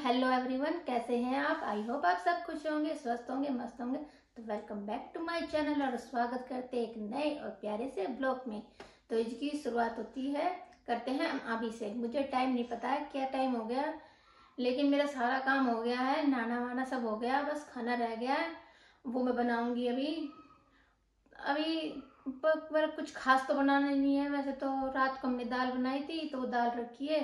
Hello everyone, कैसे हैं आप। आई होप आप सब खुश होंगे, स्वस्थ होंगे, मस्त होंगे। तो welcome back to my channel और स्वागत करते हैं एक नए और प्यारे से ब्लॉग में। तो इसकी शुरुआत होती है, करते हैं हम अभी से। मुझे टाइम नहीं पता है क्या टाइम हो गया, लेकिन मेरा सारा काम हो गया है, नहाना वाना सब हो गया, बस खाना रह गया है, वो मैं बनाऊंगी अभी अभी पर कुछ खास तो बनाना नहीं है। वैसे तो रात को हमने दाल बनाई थी, तो वो दाल रखी है,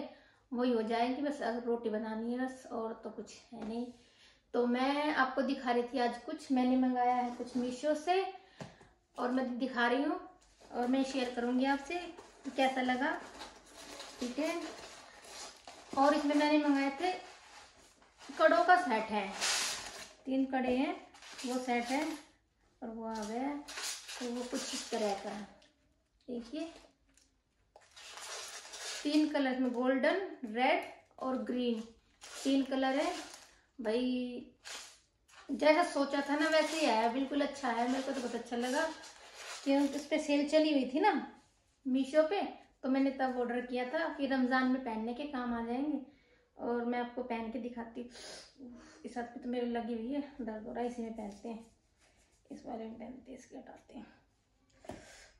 वही हो जाएगी। बस रोटी बनानी है बस, और तो कुछ है नहीं। तो मैं आपको दिखा रही थी आज कुछ मैंने मंगाया है कुछ मीशो से, और मैं दिखा रही हूँ और मैं शेयर करूँगी आपसे कैसा लगा, ठीक है। और इसमें मैंने मंगाए थे कड़ों का सेट है, 3 कड़े हैं, वो सेट है और वो आ गया। तो वो कुछ इस तरह का है, देखिए 3 कलर में, गोल्डन, रेड और ग्रीन, 3 कलर है भाई। जैसा सोचा था ना वैसे ही आया, बिल्कुल अच्छा है। मेरे को तो बहुत अच्छा लगा क्योंकि उस पर सेल चली हुई थी ना मीशो पे, तो मैंने तब ऑर्डर किया था कि रमज़ान में पहनने के काम आ जाएंगे। और मैं आपको पहन के दिखाती हूँ। इस हाथ पे तो मेरे लगी हुई है, दर्द हो रहा है, इसी में पहनते हैं, इस वाले में पहनते हैं, इसके हटाते हैं।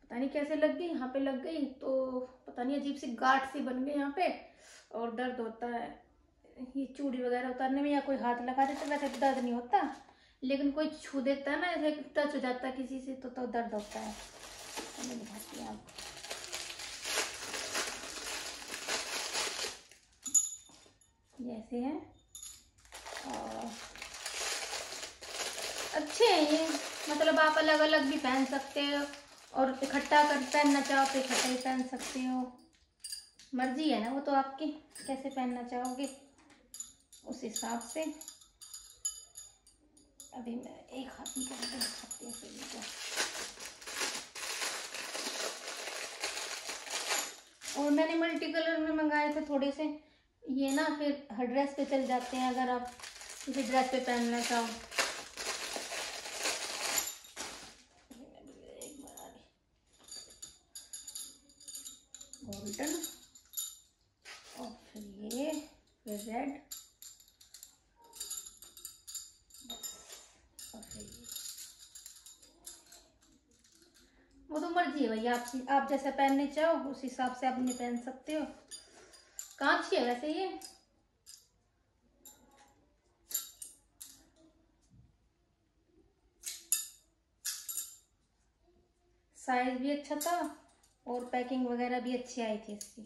पता नहीं कैसे लग गई, यहाँ पे लग गई तो पता नहीं, अजीब सी गांठ सी बन गई यहाँ पे, और दर्द होता है। ये चूड़ी वगैरह उतारने में या कोई हाथ लगा देता, वैसे तो दर्द नहीं होता, लेकिन कोई छू देता है ना, ऐसे टच हो जाता है किसी से तो दर्द होता है। मैं दिखाती हूँ आपको, जैसे है। और अच्छे हैं ये, मतलब आप अलग अलग भी पहन सकते हो, और इकट्ठा कर पहनना चाहो तो इकट्ठा ही पहन सकते हो, मर्जी है ना वो तो आपकी, कैसे पहनना चाहोगे उस हिसाब से। अभी मैं एक हाथ में करके दिखाती हूँ को। और मैंने मल्टी कलर में मंगाए थे थोड़े से, ये ना फिर हर ड्रेस पे चल जाते हैं, अगर आप किसी ड्रेस पे पहनना चाहो। गोल्डन और फिर ये रेड और फिर ये, वो तो मर्जी है भैया आपकी, आप जैसा पहनने चाहो उस हिसाब से आप इन्हें पहन सकते हो। कांच है वैसे ये, साइज भी अच्छा था और पैकिंग वगैरह भी अच्छी आई थी इसकी।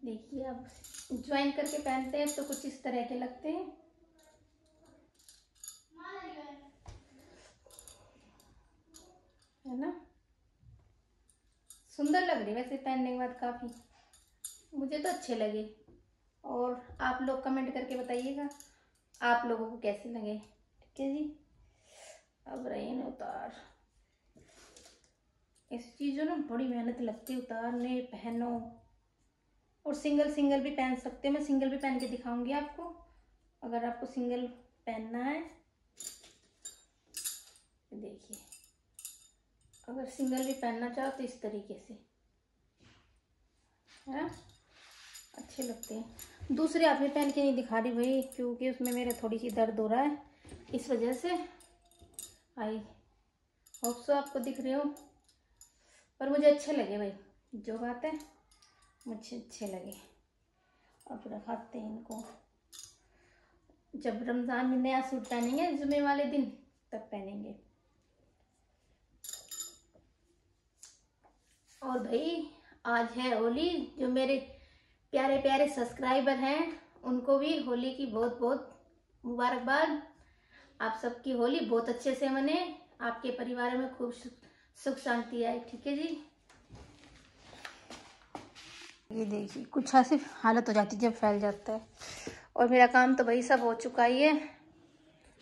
देखिए अब ज्वाइन करके पहनते हैं तो कुछ इस तरह के लगते हैं, है ना। सुंदर लग रही है वैसे पहनने के बाद, काफी मुझे तो अच्छे लगे। और आप लोग कमेंट करके बताइएगा आप लोगों को कैसे लगे, ठीक है जी। अब रही न उतार, इस चीज़ों ना बड़ी मेहनत लगती है उतारने, पहनो, और सिंगल सिंगल भी पहन सकते हो। मैं सिंगल भी पहन के दिखाऊंगी आपको, अगर आपको सिंगल पहनना है। देखिए अगर सिंगल भी पहनना चाहो तो इस तरीके से है, अच्छे लगते हैं। दूसरे हाथ में पहन के नहीं दिखा रही भाई, क्योंकि उसमें मेरे थोड़ी सी दर्द हो रहा है, इस वजह से। आई होप सो आपको दिख रहे हो, पर मुझे अच्छे लगे भाई, जो बात है मुझे अच्छे लगे। अब रखाते हैं इनको, जब रमज़ान में नया सूट पहनेंगे जुमे वाले दिन तब पहनेंगे। और भाई आज है होली, जो मेरे प्यारे प्यारे सब्सक्राइबर हैं उनको भी होली की बहुत बहुत मुबारकबाद। आप सबकी होली बहुत अच्छे से मने, आपके परिवार में खूब सुख शांति आए, ठीक है जी। ये देखिए कुछ ऐसी हालत हो जाती है जब फैल जाता है। और मेरा काम तो भाई सब हो चुका ही है,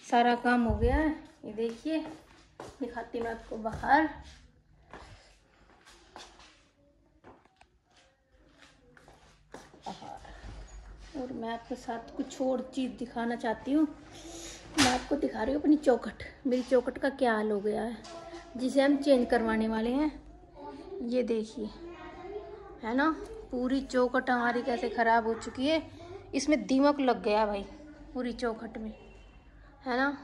सारा काम हो गया है। ये देखिए दिखाती हूँ मैं आपको बाहर। और मैं आपके साथ कुछ और चीज़ दिखाना चाहती हूँ। मैं आपको दिखा रही हूँ अपनी चौखट, मेरी चौखट का क्या हाल हो गया है। जिसे हम चेंज करवाने वाले हैं। ये देखिए, है ना, पूरी चौखट हमारी कैसे ख़राब हो चुकी है। इसमें दीमक लग गया भाई पूरी चौखट में, है ना,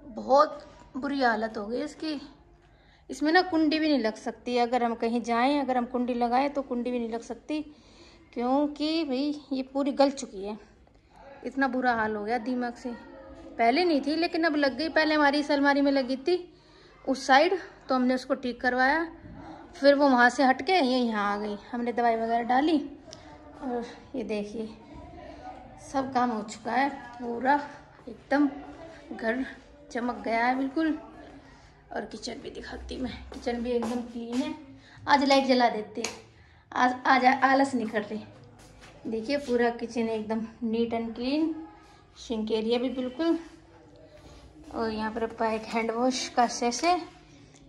बहुत बुरी हालत हो गई इसकी। इसमें ना कुंडी भी नहीं लग सकती, अगर हम कहीं जाएं, अगर हम कुंडी लगाएं तो कुंडी भी नहीं लग सकती, क्योंकि भाई ये पूरी गल चुकी है। इतना बुरा हाल हो गया दीमक से। पहले नहीं थी लेकिन अब लग गई। पहले हमारी इस अलमारी में लगी थी उस साइड, तो हमने उसको ठीक करवाया, फिर वो वहाँ से हट के ये यहाँ आ गई। हमने दवाई वगैरह डाली और ये देखिए सब काम हो चुका है पूरा, एकदम घर चमक गया है बिल्कुल। और किचन भी दिखाती मैं, किचन भी एकदम क्लीन है। आज लाइट जला देते, आज आलस नहीं कर रही। देखिए पूरा किचन एकदम neat and clean, sink area भी बिल्कुल। और यहाँ पर अपना एक हैंड वॉश का सेश है,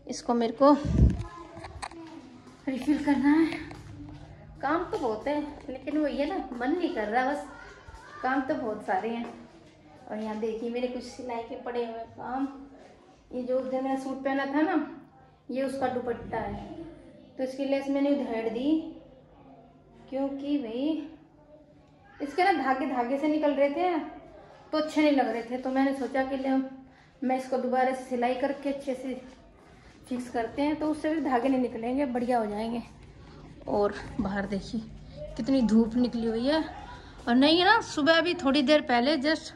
इसको मेरे को रिफिल करना है। काम तो बहुत है लेकिन वो ये ना मन नहीं कर रहा, बस काम तो बहुत सारे हैं। और यहाँ देखिए मेरे कुछ सिलाई के पड़े हुए काम। ये जो उस दिन मैंने सूट पहना था ना, ये उसका दुपट्टा है, तो इसकी लेस मैंने उधेड़ दी, क्योंकि भाई इसके ना धागे धागे से निकल रहे थे तो अच्छे नहीं लग रहे थे। तो मैंने सोचा कि मैं इसको दोबारा से सिलाई करके अच्छे से फिक्स करते हैं, तो उससे भी धागे नहीं निकलेंगे, बढ़िया हो जाएंगे। और बाहर देखिए कितनी धूप निकली हुई है। और नहीं है ना, सुबह अभी थोड़ी देर पहले, जस्ट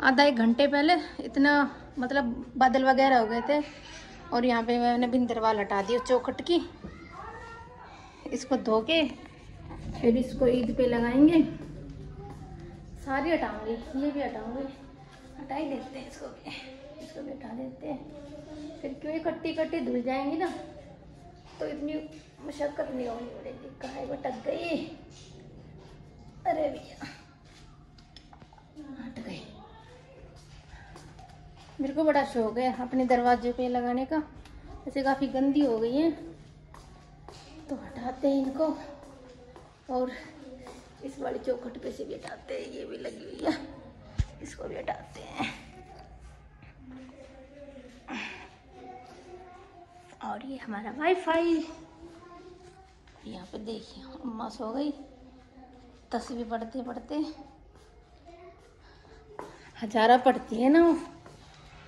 आधा एक घंटे पहले इतना मतलब बादल वगैरह हो गए थे। और यहाँ पे मैंने बिंदरवाल हटा दी चौखट की, इसको धो के फिर इसको ईद पे लगाएंगे। सारी हटाऊंगी, ये भी हटाऊंगी, हटा ही देते हैं इसको भी हटा देते हैं। फिर क्यों कट्टी कट्टी धुल जाएंगी ना, तो इतनी मशक्कत नहीं होनी पड़ेगी। कहाँ भटक गई, अरे भैया हट गई। मेरे को बड़ा शौक है अपने दरवाजे पे लगाने का, ऐसे काफ़ी गंदी हो गई है, तो हटाते हैं इनको। और इस वाली चौखट पे से भी हटाते हैं, ये भी लगी हुई है, इसको भी हटाते हैं। और ये हमारा वाईफाई। यहाँ पे देखिए अम्मा सो गई, तस्वीर पढ़ते पढ़ते हजारा पढ़ती है ना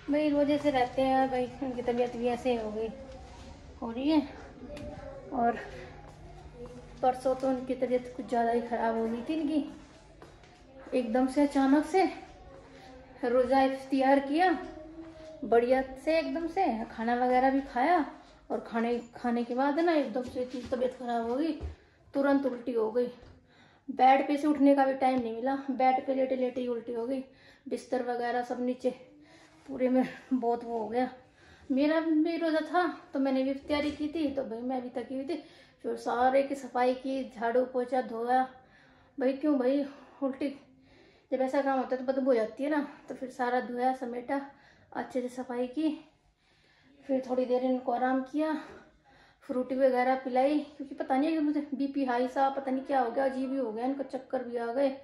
भाई, रोजे से रहते हैं भाई, उनकी तबीयत भी ऐसे हो रही है। और परसों तो उनकी तबीयत कुछ ज़्यादा ही ख़राब हो गई थी इनकी, एकदम से अचानक से रोज़ा इफ्तियार किया बढ़िया से, एकदम से खाना वगैरह भी खाया, और खाने के बाद ना एकदम से इतनी तबीयत ख़राब हो गई, तुरंत उल्टी हो गई। बेड पे से उठने का भी टाइम नहीं मिला, बेड पे लेटे लेटे ही उल्टी हो गई। बिस्तर वगैरह सब नीचे पूरे में बहुत वो हो गया। मेरा भी रोज़ा था तो मैंने भी इफ्तियारी की थी, तो भाई मैं भी थकी हुई थी। फिर सारे की सफाई की, झाड़ू पोछा धोया भाई, क्यों भाई उल्टी जब ऐसा काम होता है तो बदबू हो जाती है ना, तो फिर सारा धोया समेटा, अच्छे से सफाई की। फिर थोड़ी देर इनको आराम किया, फ्रूटी वगैरह पिलाई, क्योंकि पता नहीं है मुझे बीपी हाई सा पता नहीं क्या हो गया, अजीब ही हो गया, इनको चक्कर भी आ गए,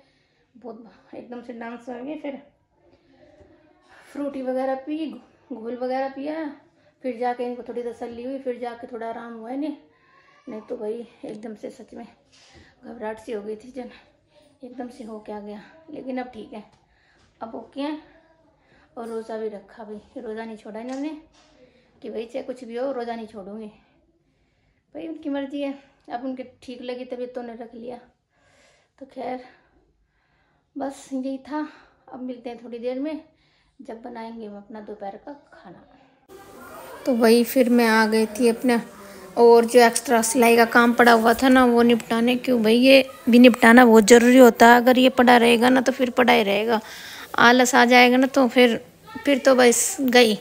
बहुत एकदम से डांस हो गए। फिर फ्रूटी वगैरह पी, घोल वगैरह पिया, फिर जाके इनको थोड़ी तसल्ली हुई, फिर जाके थोड़ा आराम हुआ है। नहीं तो भाई एकदम से सच में घबराहट सी हो गई थी, जन एकदम से हो क्या गया। लेकिन अब ठीक है, अब ओके हैं। और रोज़ा भी रखा भाई, रोज़ा नहीं छोड़ा इन्होंने कि भाई चाहे कुछ भी हो रोज़ा नहीं छोड़ूंगी, भाई उनकी मर्जी है। अब उनके ठीक लगी तबीयत तो उन्हें रख लिया। तो खैर बस यही था। अब मिलते हैं थोड़ी देर में, जब बनाएंगे हम अपना दोपहर का खाना। तो वही फिर मैं आ गई थी अपना, और जो एक्स्ट्रा सिलाई का काम पड़ा हुआ था ना वो निपटाने। क्यों भाई ये भी निपटाना बहुत ज़रूरी होता है, अगर ये पड़ा रहेगा ना तो फिर पड़ा ही रहेगा, आलस आ जाएगा ना तो फिर तो बस गई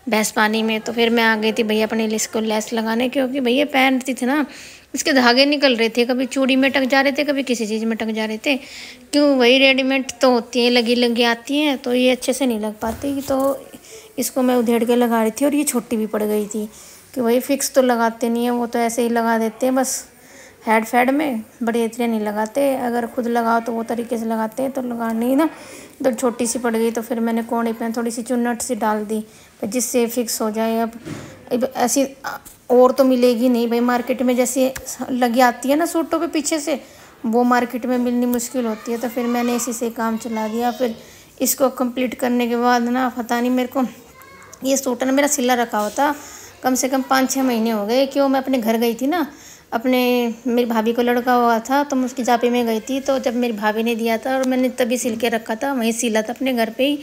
भैंस पानी में। तो फिर मैं आ गई थी भैया अपने लिए इसको लेस लगाने, क्योंकि भैया पहनती थी ना इसके धागे निकल रहे थे, कभी चूड़ी में टक जा रहे थे, कभी किसी चीज़ में टक जा रहे थे। क्यों भाई रेडीमेड तो होती हैं, लगी लगी आती हैं, तो ये अच्छे से नहीं लग पाती। तो इसको मैं उधेड़ के लगा रही थी, और ये छोटी भी पड़ गई थी कि भाई फिक्स तो लगाते नहीं हैं, वो तो ऐसे ही लगा देते हैं बस, हेड फेड में बड़े इतने नहीं लगाते, अगर खुद लगाओ तो वो तरीके से लगाते हैं, तो लगानी ना तो छोटी सी पड़ गई, तो फिर मैंने कोने पे थोड़ी सी चुन्नट सी डाल दी जिससे फिक्स हो जाए। अब ऐसी और तो मिलेगी नहीं भाई मार्केट में, जैसे लगी आती है ना सूटों पे पीछे से, वो मार्केट में मिलनी मुश्किल होती है। तो फिर मैंने इसी से काम चला दिया। फिर इसको कंप्लीट करने के बाद ना पता नहीं मेरे को, ये सूट ना मेरा सिला रखा हुआ था कम से कम 5-6 महीने हो गए। क्यों, मैं अपने घर गई थी ना, अपने मेरी भाभी को लड़का हुआ था तो मैं उसकी जापे में गई थी, तो जब मेरी भाभी ने दिया था और मैंने तभी सिल के रखा था, वहीं सिला था अपने घर पे ही,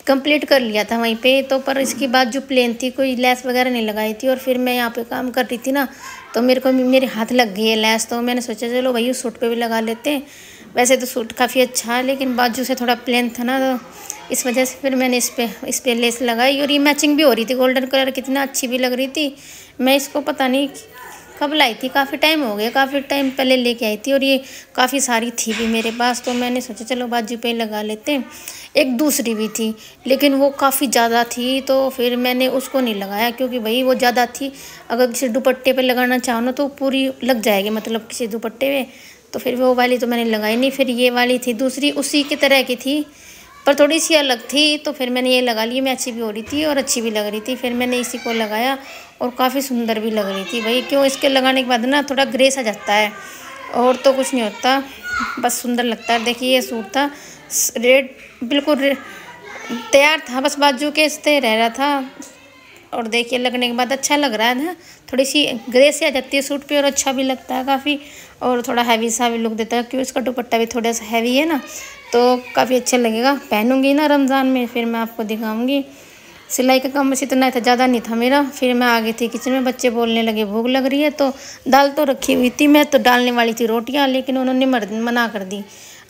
कंप्लीट कर लिया था वहीं पे। तो पर इसके बाद जो प्लेन थी, कोई लेस वगैरह नहीं लगाई थी, और फिर मैं यहाँ पे काम कर रही थी ना, तो मेरे को मेरे हाथ लग गई है लेस, तो मैंने सोचा चलो भाई उस सूट पे भी लगा लेते हैं। वैसे तो सूट काफ़ी अच्छा है, लेकिन बाजू से थोड़ा प्लेन था ना, तो इस वजह से फिर मैंने इस पे लेस लगाई, और ये मैचिंग भी हो रही थी, गोल्डन कलर कितना अच्छी भी लग रही थी। मैं इसको पता नहीं कब लाई थी, काफ़ी टाइम हो गया, काफ़ी टाइम पहले लेके आई थी, और ये काफ़ी सारी थी भी मेरे पास, तो मैंने सोचा चलो बाजू पे लगा लेते हैं। एक दूसरी भी थी, लेकिन वो काफ़ी ज़्यादा थी, तो फिर मैंने उसको नहीं लगाया, क्योंकि भाई वो ज़्यादा थी, अगर किसी दुपट्टे पे लगाना चाहो ना तो पूरी लग जाएगी, मतलब किसी दुपट्टे पे, तो फिर वो वाली तो मैंने लगाई नहीं। फिर ये वाली थी दूसरी, उसी की तरह की थी पर थोड़ी सी अलग थी, तो फिर मैंने ये लगा ली। मैं अच्छी भी हो रही थी और अच्छी भी लग रही थी, फिर मैंने इसी को लगाया और काफ़ी सुंदर भी लग रही थी भाई। क्यों, इसके लगाने के बाद ना थोड़ा ग्रेस आ जाता है, और तो कुछ नहीं होता, बस सुंदर लगता है। देखिए ये सूट था रेड, बिल्कुल तैयार था, बस बाजू के इस्ते रह रहा था, और देखिए लगने के बाद अच्छा लग रहा है ना, थोड़ी सी ग्रेस आ जाती है सूट पे, और अच्छा भी लगता है काफ़ी, और थोड़ा हैवी सा भी लुक देता है। क्यों, इसका दुपट्टा भी थोड़ा सा हैवी है ना, तो काफ़ी अच्छा लगेगा। पहनूंगी ना रमज़ान में, फिर मैं आपको दिखाऊंगी। सिलाई का काम बस इतना था, ज़्यादा नहीं था मेरा। फिर मैं आ गई थी किचन में, बच्चे बोलने लगे भूख लग रही है, तो दाल तो रखी हुई थी, मैं तो डालने वाली थी रोटियाँ, लेकिन उन्होंने मना कर दी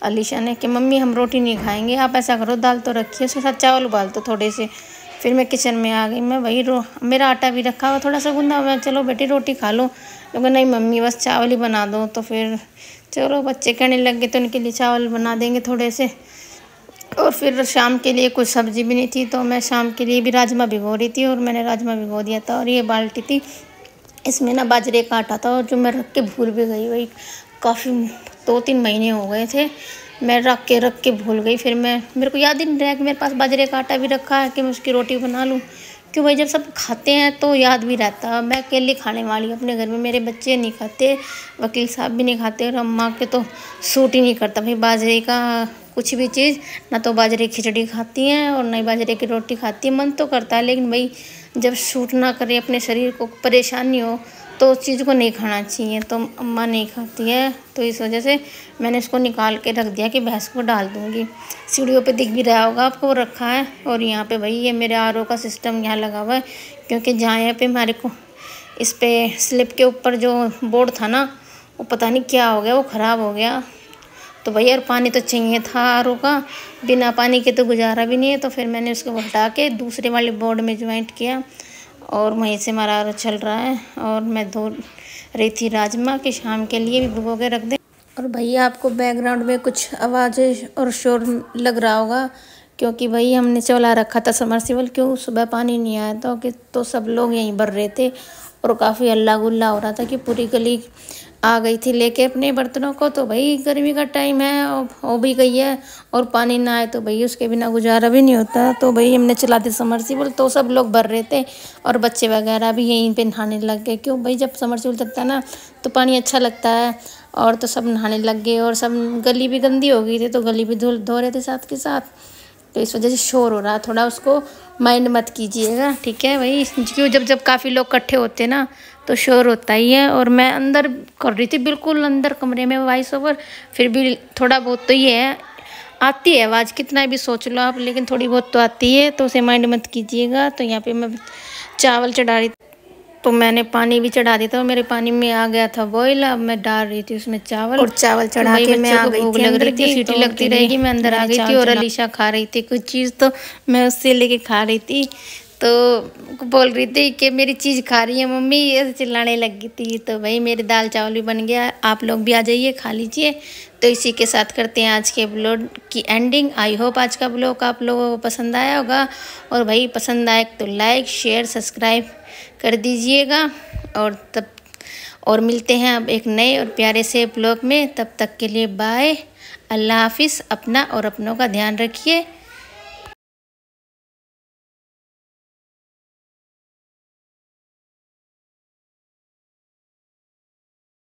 अलीशा ने कि मम्मी हम रोटी नहीं खाएंगे, आप ऐसा करो दाल तो रखी है, उसके साथ चावल उबाल दो थोड़े से। फिर मैं किचन में आ गई, मैं वही मेरा आटा भी रखा हुआ थोड़ा सा गूंदा, मैं चलो बेटी रोटी खा लो, लेकिन नहीं मम्मी बस चावल ही बना दो। तो फिर चलो बच्चे कहने लग गए, तो उनके लिए चावल बना देंगे थोड़े से। और फिर शाम के लिए कुछ सब्ज़ी भी नहीं थी, तो मैं शाम के लिए भी राजमा भिगो रही थी, और मैंने राजमा भिगो दिया था। और ये बाल्टी थी, इसमें ना बाजरे का आटा था, और जो मैं रख के भूल भी गई, वही काफ़ी 2-3 महीने हो गए थे, मैं रख के भूल गई। फिर मेरे को याद ही नहीं रहा कि मेरे पास बाजरे का आटा भी रखा है कि मैं उसकी रोटी बना लूँ। क्यों भाई, जब सब खाते हैं तो याद भी रहता। मैं अकेले खाने वाली हूँ अपने घर में, मेरे बच्चे नहीं खाते, वकील साहब भी नहीं खाते, और अम्मा के तो सूट ही नहीं करता भाई बाजरे का कुछ भी चीज़, ना तो बाजरे की खिचड़ी खाती हैं और ना ही बाजरे की रोटी खाती है। मन तो करता है, लेकिन भाई जब सूट ना करे, अपने शरीर को परेशानी हो, तो उस चीज़ को नहीं खाना चाहिए। तो अम्मा नहीं खाती है, तो इस वजह से मैंने इसको निकाल के रख दिया कि भैंस को डाल दूँगी। सीढ़ियों पे दिख भी रहा होगा आपको, रखा है। और यहाँ पे भाई ये मेरे आरओ का सिस्टम यहाँ लगा हुआ है, क्योंकि जहाँ यहाँ पे हमारे को इस पे स्लिप के ऊपर जो बोर्ड था ना, वो पता नहीं क्या हो गया, वो ख़राब हो गया। तो भैया यार पानी तो चाहिए था आरओ का, बिना पानी के तो गुजारा भी नहीं है। तो फिर मैंने उसको हटा के दूसरे वाले बोर्ड में ज्वाइंट किया, और वहीं से हमारा आरओ चल रहा है। और मैं धो रही थी राजमा कि शाम के लिए भी भिगो के रख दें। और भैया आपको बैकग्राउंड में कुछ आवाज़ें और शोर लग रहा होगा, क्योंकि भाई हमने चला रखा था समरसेबल, क्यों सुबह पानी नहीं आया था, कि तो सब लोग यहीं भर रहे थे, और काफ़ी हल्ला गुल्ला हो रहा था कि पूरी गली आ गई थी लेके अपने बर्तनों को। तो भाई गर्मी का टाइम है, और हो भी गई है, और पानी ना आए तो भाई उसके बिना गुजारा भी नहीं होता। तो भाई हमने चला दी समरसेबल, तो सब लोग भर रहे थे, और बच्चे वगैरह भी यहीं पे नहाने लग गए। क्यों भाई, जब समरसेबल चलता है ना तो पानी अच्छा लगता है, और तो सब नहाने लग गए, और सब गली भी गंदी हो गई थी, तो गली भी धो रहे थे साथ के साथ। तो इस वजह से शोर हो रहा, थोड़ा उसको माइंड मत कीजिएगा, ठीक है भाई। क्यों, जब काफ़ी लोग इकट्ठे होते हैं ना तो शोर होता ही है। और मैं अंदर कर रही थी, बिल्कुल अंदर कमरे में वॉइस ओवर, फिर भी थोड़ा बहुत तो ये है, आती है आवाज़, कितना भी सोच लो आप, लेकिन थोड़ी बहुत तो आती है, तो उसे माइंड मत कीजिएगा। तो यहाँ पे मैं चावल चढ़ा रही, तो मैंने पानी भी चढ़ा दिया था, और मेरे पानी में आ गया था बॉईल। अब मैं डाल रही थी उसमें चावल, और चावल चढ़ा के मैं आ गई थी, भूख लग रही थी, सीटी लगती रहेगी, मैं अंदर आ गई थी। और अलीशा खा रही थी कुछ चीज़, तो मैं उससे लेके खा रही थी, तो बोल रही थी कि मेरी चीज़ खा रही है मम्मी, ऐसे चिल्लाने लगी थी। तो भाई मेरे दाल चावल भी बन गया, आप लोग भी आ जाइए खा लीजिए। तो इसी के साथ करते हैं आज के ब्लॉग की एंडिंग। आई होप आज का ब्लॉग आप लोगों को पसंद आया होगा, और भाई पसंद आए तो लाइक शेयर सब्सक्राइब कर दीजिएगा। और मिलते हैं अब एक नए और प्यारे से ब्लॉग में। तब तक के लिए बाय, अल्लाह हाफिज़। अपना और अपनों का ध्यान रखिए।